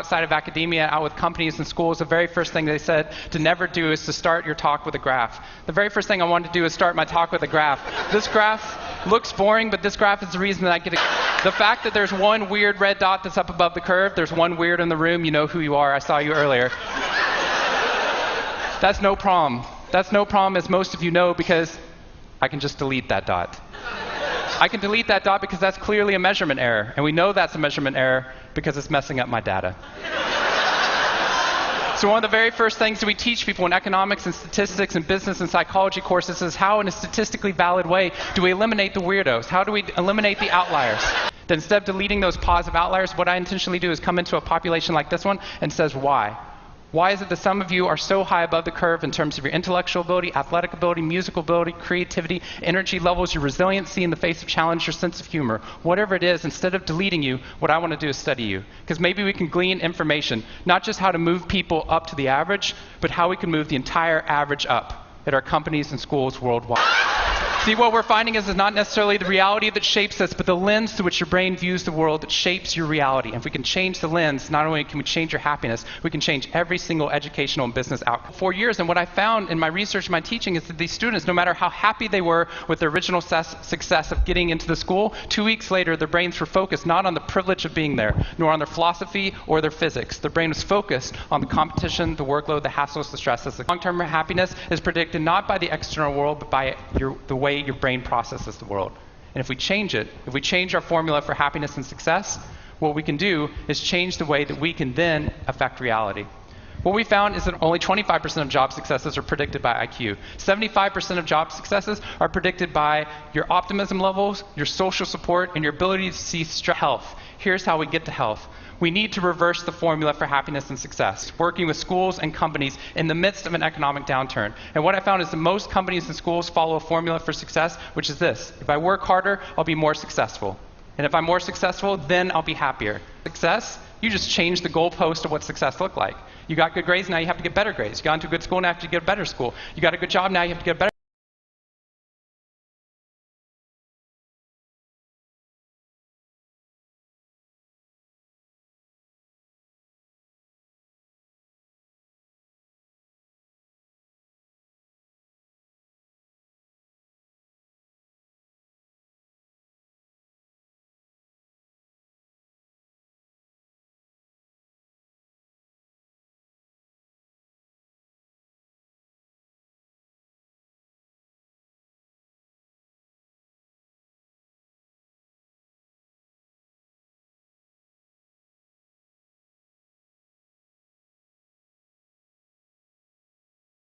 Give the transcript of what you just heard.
outside of academia, out with companies and schools, the very first thing they said to never do is to start your talk with a graph. The very first thing I wanted to do is start my talk with a graph. This graph looks boring, but this graph is the reason that I get it. The fact that there's one weird red dot that's up above the curve, there's one weird in the room, you know who you are, I saw you earlier. That's no problem. That's no problem, as most of you know, because I can just delete that dot. I can delete that dot because that's clearly a measurement error, and we know that's a measurement error because it's messing up my data. So one of the very first things that we teach people in economics and statistics and business and psychology courses is how, in a statistically valid way, do we eliminate the weirdos? How do we eliminate the outliers? That instead of deleting those positive outliers, what I intentionally do is come into a population like this one and says, why? Why is it that some of you are so high above the curve in terms of your intellectual ability, athletic ability, musical ability, creativity, energy levels, your resiliency in the face of challenge, your sense of humor? Whatever it is, instead of deleting you, what I want to do is study you. Because maybe we can glean information, not just how to move people up to the average, but how we can move the entire average up at our companies and schools worldwide. See, what we're finding is it's not necessarily the reality that shapes us, but the lens through which your brain views the world that shapes your reality. And if we can change the lens, not only can we change your happiness, we can change every single educational and business outcome. 4 years, and what I found in my research and my teaching is that these students, no matter how happy they were with their original success of getting into the school, 2 weeks later, their brains were focused not on the privilege of being there, nor on their philosophy or their physics. Their brain was focused on the competition, the workload, the hassles, the stresses. The long-term happiness is predicted not by the external world, but by the way your brain processes the world. And if we change it, if we change our formula for happiness and success, what we can do is change the way that we can then affect reality. What we found is that only 25% of job successes are predicted by IQ. 75% of job successes are predicted by your optimism levels, your social support, and your ability to see health. Here's how we get to health. We need to reverse the formula for happiness and success, working with schools and companies in the midst of an economic downturn. And what I found is that most companies and schools follow a formula for success, which is this: if I work harder, I'll be more successful. And if I'm more successful, then I'll be happier. Success, you just change the goalpost of what success looked like. You got good grades, now you have to get better grades. You got into a good school, now you have to get a better school. You got a good job, now you have to get a better